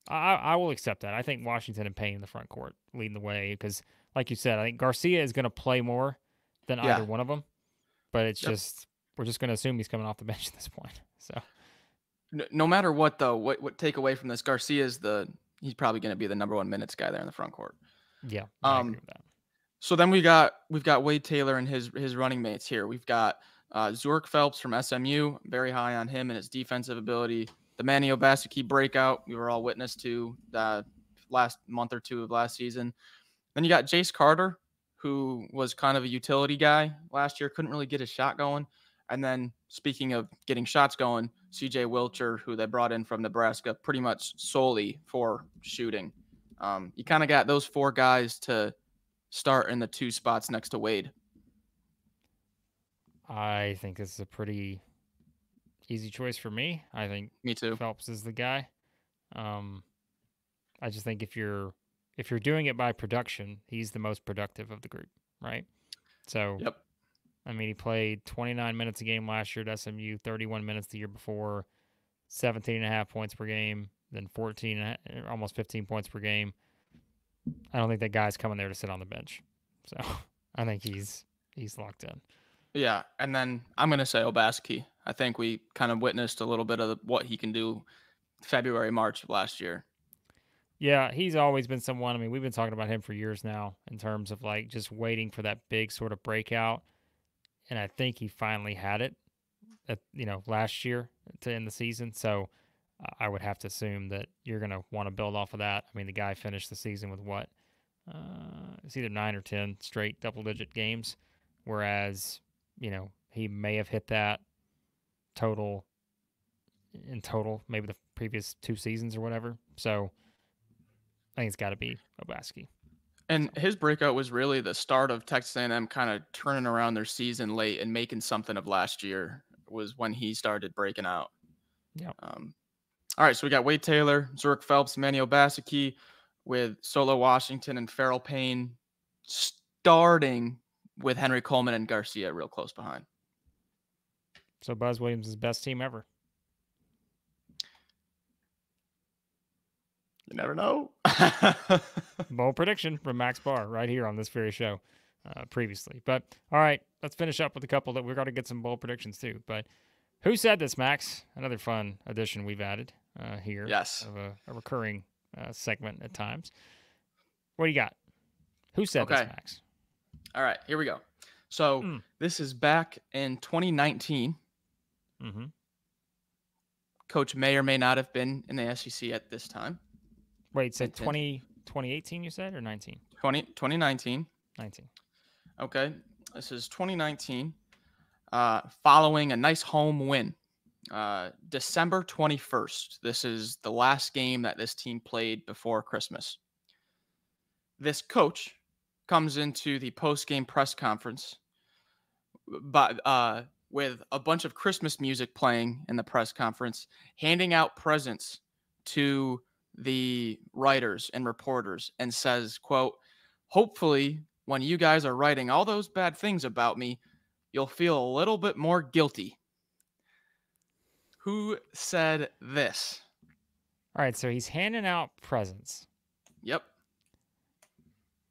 I will accept that. I think Washington and Payne in the front court leading the way because, like you said, I think Garcia is going to play more than either one of them. But it's just we're just going to assume he's coming off the bench at this point. So, no matter what, though, what take away from this, Garcia is he's probably going to be the number 1 minutes guy there in the front court. Yeah, I agree with that. So then we've got Whtie Taylor and his running mates here. We've got Zhuric Phelps from SMU, very high on him and his defensive ability. The Manny Obaseki breakout we were all witness to the last month or two of last season. Then you got Jace Carter, who was kind of a utility guy last year, couldn't really get his shot going. And then speaking of getting shots going, CJ Wilcher, who they brought in from Nebraska pretty much solely for shooting. You kind of got those 4 guys to start in the 2 spots next to Wade. I think this is a pretty easy choice for me. I think me too. Phelps is the guy. I just think if you're doing it by production, he's the most productive of the group, right? So, yep. I mean, he played 29 minutes a game last year at SMU, 31 minutes the year before, 17.5 points per game, then 14, almost 15 points per game. I don't think that guy's coming there to sit on the bench. So, I think he's locked in. Yeah, and then I'm going to say Obaseki. I think we kind of witnessed a little bit of what he can do February, March of last year. Yeah, he's always been someone. I mean, we've been talking about him for years now in terms of like just waiting for that big sort of breakout. And I think he finally had it last year to end the season. So I would have to assume that you're going to want to build off of that. I mean, the guy finished the season with what? It's either 9 or 10 straight double-digit games, whereas, he may have hit that total maybe the previous 2 seasons or whatever. So I think it's got to be Obaseki. And his breakout was really the start of Texas A&M kind of turning around their season late and making something of last year was when he started breaking out. Yeah. All right, so we got Wade Taylor, Zhuric, Phelps, Manny, Obaseki with Solo Washington and Pharrel, Payne starting with Henry Coleman and Garcia real close behind. So Buzz Williams' best team ever. You never know. Bold prediction from Max Barr right here on this very show previously. But all right, let's finish up with a couple that we're going to get some bold predictions too. But who said this, Max? Another fun addition we've added here. Yes. Of a recurring segment at times. What do you got? Who said this, Max? All right, here we go. So this is back in 2019. Mm-hmm. Coach may or may not have been in the SEC at this time. Wait, so 2018 you said, or 19? 2019. 19. Okay, this is 2019. Following a nice home win. December 21st. This is the last game that this team played before Christmas. This coach comes into the post-game press conference with a bunch of Christmas music playing in the press conference, handing out presents to the writers and reporters, and says, quote, "Hopefully when you guys are writing all those bad things about me, you'll feel a little bit more guilty." Who said this? All right, so he's handing out presents. Yep.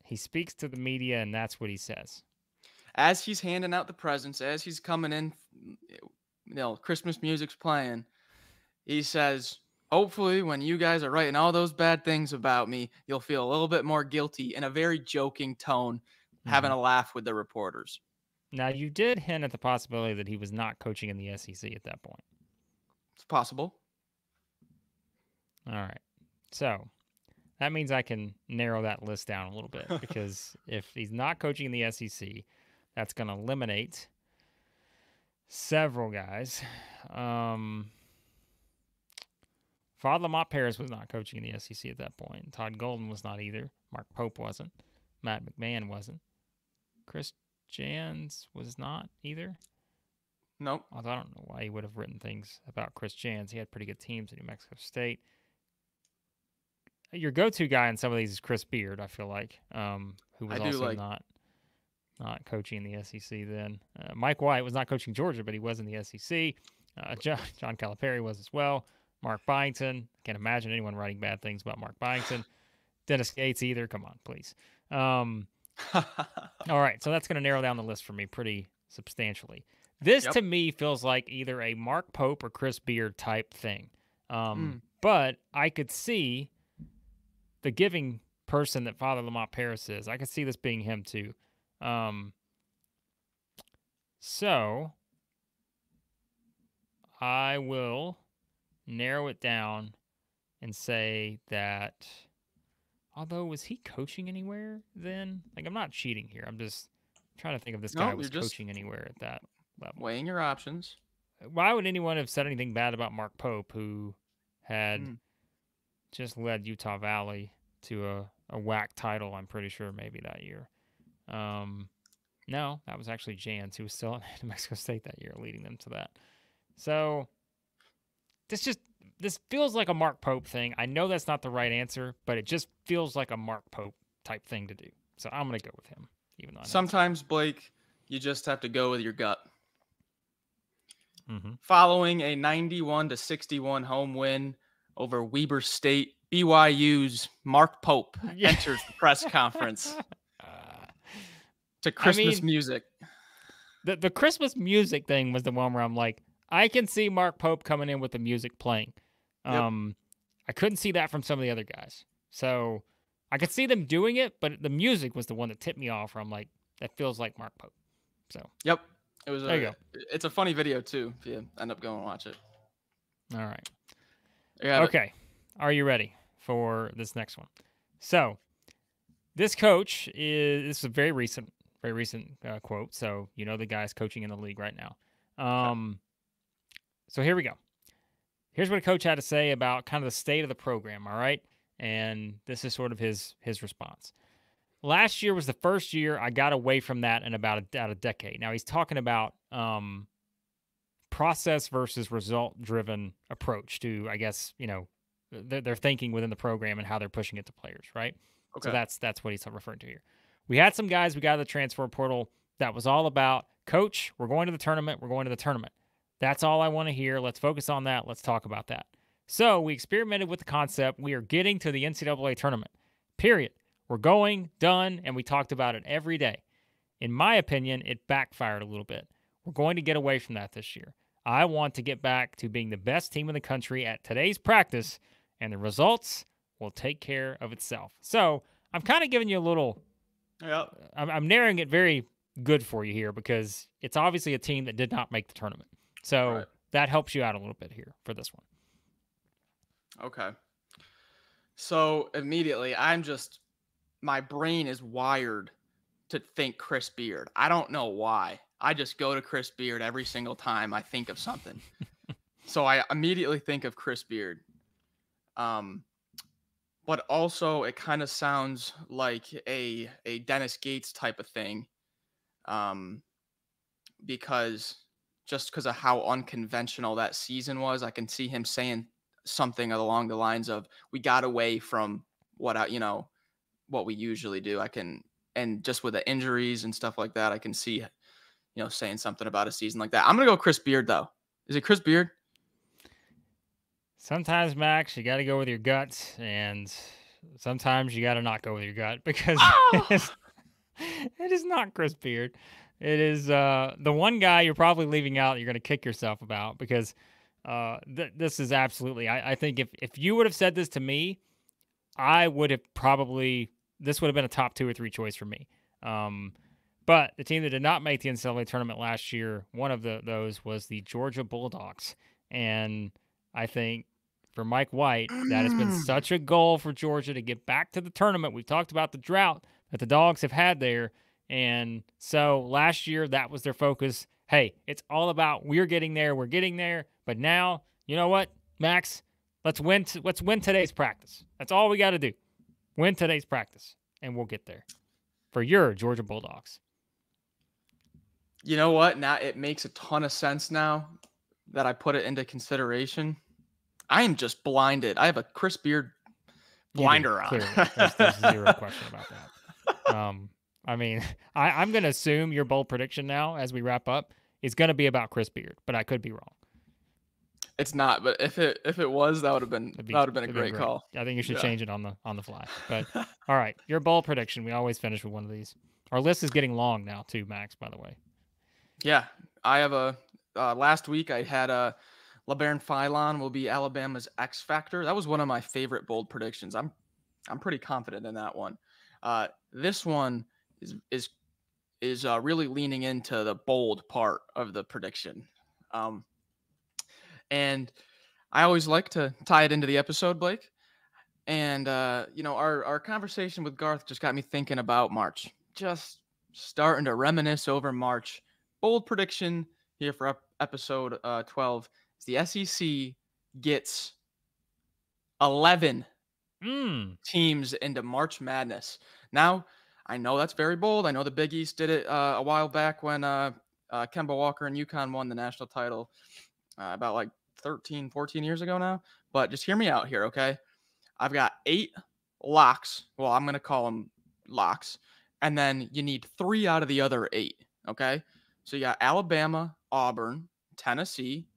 He speaks to the media, and that's what he says. As he's handing out the presents, as he's coming in, Christmas music's playing, he says, "Hopefully when you guys are writing all those bad things about me, you'll feel a little bit more guilty," in a very joking tone, having a laugh with the reporters. Now, you did hint at the possibility that he was not coaching in the SEC at that point. It's possible. All right. So that means I can narrow that list down a little bit, because if he's not coaching in the SEC, that's going to eliminate several guys. Father Lamont Paris was not coaching in the SEC at that point. Todd Golden was not either. Mark Pope wasn't. Matt McMahon wasn't. Chris Jans was not either. Nope. Although I don't know why he would have written things about Chris Jans. He had pretty good teams at New Mexico State. Your go-to guy in some of these is Chris Beard, I feel like, who was also not coaching in the SEC then. Mike White was not coaching Georgia, but he was in the SEC. John Calipari was as well. Mark Byington. Can't imagine anyone writing bad things about Mark Byington. Dennis Gates either. Come on, please. All right, so that's going to narrow down the list for me pretty substantially. This, to me, feels like either a Mark Pope or Chris Beard type thing. But I could see the giving person that Father Lamont Paris is. I could see this being him too. So I will narrow it down and say that, although, was he coaching anywhere then? Like, I'm not cheating here. I'm just trying to think if this guy was coaching anywhere at that level. Weighing your options. Why would anyone have said anything bad about Mark Pope, who had just led Utah Valley to a WAC title, I'm pretty sure, maybe that year? No, that was actually Jans, who was still at New Mexico State that year, leading them to that. So this feels like a Mark Pope thing. I know that's not the right answer, but it just feels like a Mark Pope type thing to do. So I'm going to go with him, even though sometimes, Blake, you just have to go with your gut. Following a 91-61 home win over Weber State, BYU's Mark Pope enters the press conference to Christmas music. The Christmas music thing was the one where I'm like, I can see Mark Pope coming in with the music playing. Yep. I couldn't see that from some of the other guys. So I could see them doing it, but the music was the one that tipped me off where I'm like, that feels like Mark Pope. So Yep. It was there you go. It's a funny video too if you end up going and watch it. All right. Yeah. Okay. Are you ready for this next one? So this coach this is a very recent quote. So you know the guy's coaching in the league right now. So here we go. Here's what a coach had to say about kind of the state of the program. All right, and this is sort of his response. Last year was the first year I got away from that in about a decade. Now he's talking about process versus result driven approach to, I guess, their thinking within the program and how they're pushing it to players, right? Okay. So that's what he's referring to here. We had some guys we got to the transfer portal that was all about, coach, we're going to the tournament. We're going to the tournament. That's all I want to hear. Let's focus on that. Let's talk about that. So we experimented with the concept. We are getting to the NCAA tournament, period. We're going, done, and we talked about it every day. In my opinion, it backfired a little bit. We're going to get away from that this year. I want to get back to being the best team in the country at today's practice, and the results will take care of itself. So I'm kind of giving you a little, I'm narrowing it very good for you here because it's obviously a team that did not make the tournament. So that helps you out a little bit here for this one. Okay. So immediately my brain is wired to think Chris Beard. I don't know why. I just go to Chris Beard every single time I think of something. So I immediately think of Chris Beard. But also it kind of sounds like a Dennis Gates type of thing. Because of how unconventional that season was, I can see him saying something along the lines of, we got away from what we usually do. And just with the injuries and stuff like that, I can see, saying something about a season like that. I'm going to go Chris Beard though. Is it Chris Beard? Sometimes, Max, you got to go with your gut, and sometimes you got to not go with your gut because it is not Chris Beard. It is the one guy you're probably leaving out that you're going to kick yourself about because this is absolutely, I think if you would have said this to me, I would have this would have been a top 2 or 3 choice for me. But the team that did not make the NCAA tournament last year, one of those was the Georgia Bulldogs. And I think for Mike Whtie, that has been such a goal for Georgia to get back to the tournament. We've talked about the drought that the Dogs have had there. And so last year, that was their focus. Hey, it's all about we're getting there. But now, you know what, Max? Let's win today's practice. That's all we got to do. Win today's practice, and we'll get there for your Georgia Bulldogs. You know what? Now it makes a ton of sense now that I put it into consideration. I am just blinded. I have a Chris Beard blinder on. There's zero question about that. I mean, I'm going to assume your bold prediction now as we wrap up is going to be about Chris Beard, but I could be wrong. It's not, but if it was, that would have been a great call. I think you should change it on the fly. But all right, your bold prediction. We always finish with one of these. Our list is getting long now too, Max, by the way. Yeah, I have last week I had LeBaron Philon will be Alabama's X factor. That was one of my favorite bold predictions. I'm pretty confident in that one. This one is really leaning into the bold part of the prediction. And I always like to tie it into the episode, Blake. And our conversation with Garth just got me thinking about March. Just starting to reminisce over March. Bold prediction here for episode 12 is the SEC gets 11 teams into March Madness. Now, I know that's very bold. I know the Big East did it a while back when Kemba Walker and UConn won the national title about like 13, 14 years ago now. But just hear me out here, okay? I've got 8 locks. Well, I'm going to call them locks. And then you need 3 out of the other 8, okay? So you got Alabama, Auburn, Tennessee,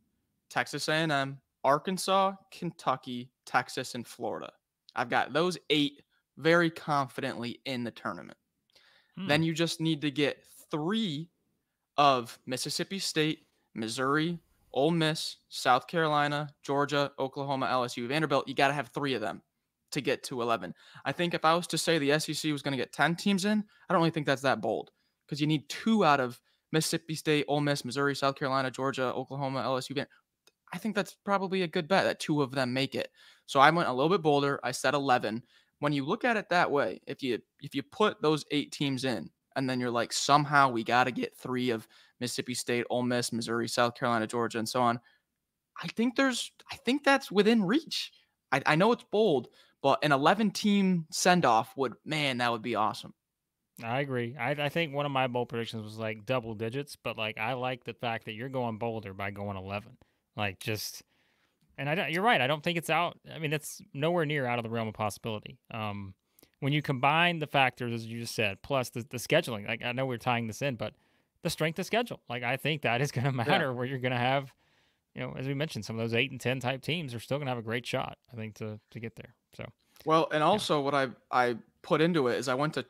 Texas A&M, Arkansas, Kentucky, Texas, and Florida. I've got those 8 very confidently in the tournament. Then you just need to get 3 of Mississippi State, Missouri, Ole Miss, South Carolina, Georgia, Oklahoma, LSU, Vanderbilt. You got to have 3 of them to get to 11. I think if I was to say the SEC was going to get 10 teams in, I don't really think that's that bold because you need 2 out of Mississippi State, Ole Miss, Missouri, South Carolina, Georgia, Oklahoma, LSU. I think that's probably a good bet that 2 of them make it. So I went a little bit bolder. I said 11. When you look at it that way, if you put those 8 teams in, and then you're like, somehow we got to get 3 of Mississippi State, Ole Miss, Missouri, South Carolina, Georgia, and so on. I think that's within reach. I know it's bold, but an 11-team send-off that would be awesome. I agree. I think one of my bold predictions was like double digits, but like I like the fact that you're going bolder by going 11. Like just, and you're right. I don't think it's out. I mean, it's nowhere near out of the realm of possibility. When you combine the factors, as you just said, plus the scheduling, like I know we're tying this in, but the strength of schedule, like I think that is going to matter where you're going to have, as we mentioned, some of those 8 and 10 type teams are still going to have a great shot, I think, to get there. So, well, and also what I put into it is I went to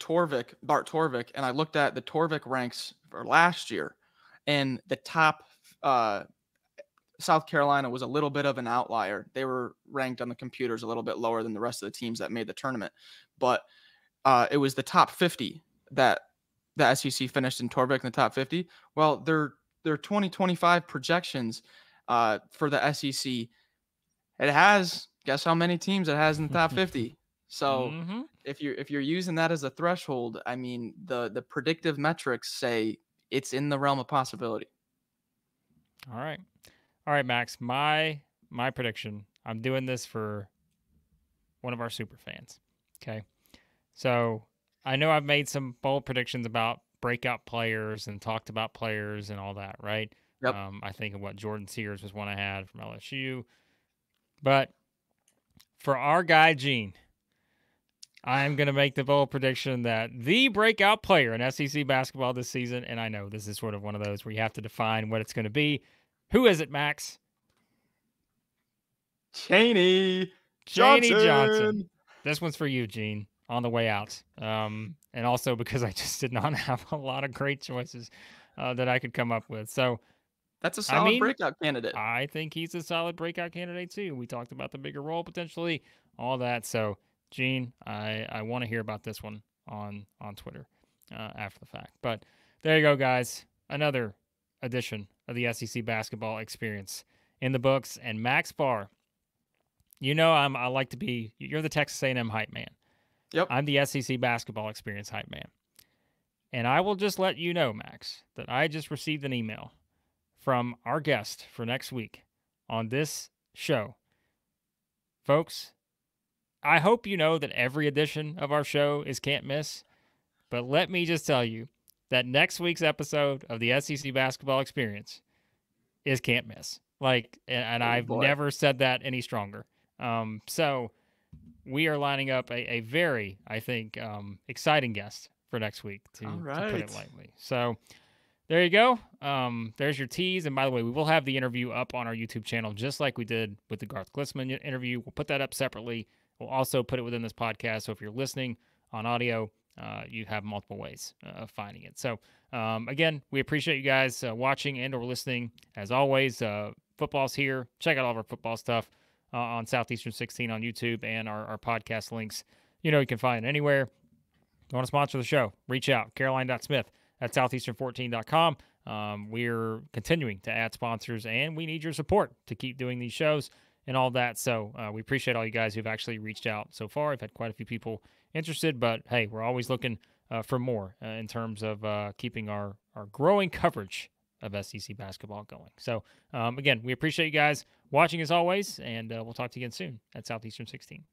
Bart Torvik, and I looked at the Torvik ranks for last year, and the top South Carolina was a little bit of an outlier. They were ranked on the computers a little bit lower than the rest of the teams that made the tournament, but it was the top 50 that the SEC finished in Torvik in the top 50. Well, their 2025 projections for the SEC, it has, guess how many teams it has in the top 50. So if you're using that as a threshold, I mean, the predictive metrics say it's in the realm of possibility. All right, Max. My prediction. I'm doing this for one of our super fans. Okay, so I know I've made some bold predictions about breakout players and talked about players and all that, right? Yep. I think of what Jordan Sears was one I had from LSU, but for our guy Gene, I'm going to make the bold prediction that the breakout player in SEC basketball this season, and I know this is sort of one of those where you have to define what it's going to be. Who is it, Max? Chaney Johnson. This one's for you, Gene, on the way out. And also because I just did not have a lot of great choices that I could come up with. So that's a solid breakout candidate. I think he's a solid breakout candidate too. We talked about the bigger role potentially, all that. So Gene, I want to hear about this one on Twitter after the fact. But there you go, guys. Another edition of the SEC basketball experience in the books. And Max Barr, I like to be. You're the Texas A&M hype man. Yep. I'm the SEC basketball experience hype man. And I will just let you know, Max, that I just received an email from our guest for next week on this show. Folks, I hope you know that every edition of our show is can't miss, but let me just tell you that next week's episode of the SEC basketball experience is can't miss. And I've never said that any stronger. So we are lining up a very, I think, exciting guest for next week, to put it lightly. So there you go. There's your tease. And by the way, we will have the interview up on our YouTube channel, just like we did with the Garth Glissman interview. We'll put that up separately. We'll also put it within this podcast. So if you're listening on audio, you have multiple ways of finding it. So again, we appreciate you guys watching and or listening. As always, football's here. Check out all of our football stuff on Southeastern 16 on YouTube and our podcast links. You can find it anywhere. You want to sponsor the show, reach out, caroline.smith@southeastern14.com. We're continuing to add sponsors, and we need your support to keep doing these shows and all that. So we appreciate all you guys who've actually reached out so far. I've had quite a few people interested, but hey, we're always looking for more in terms of keeping our growing coverage of SEC basketball going. So again, we appreciate you guys watching as always, and we'll talk to you again soon at Southeastern 16.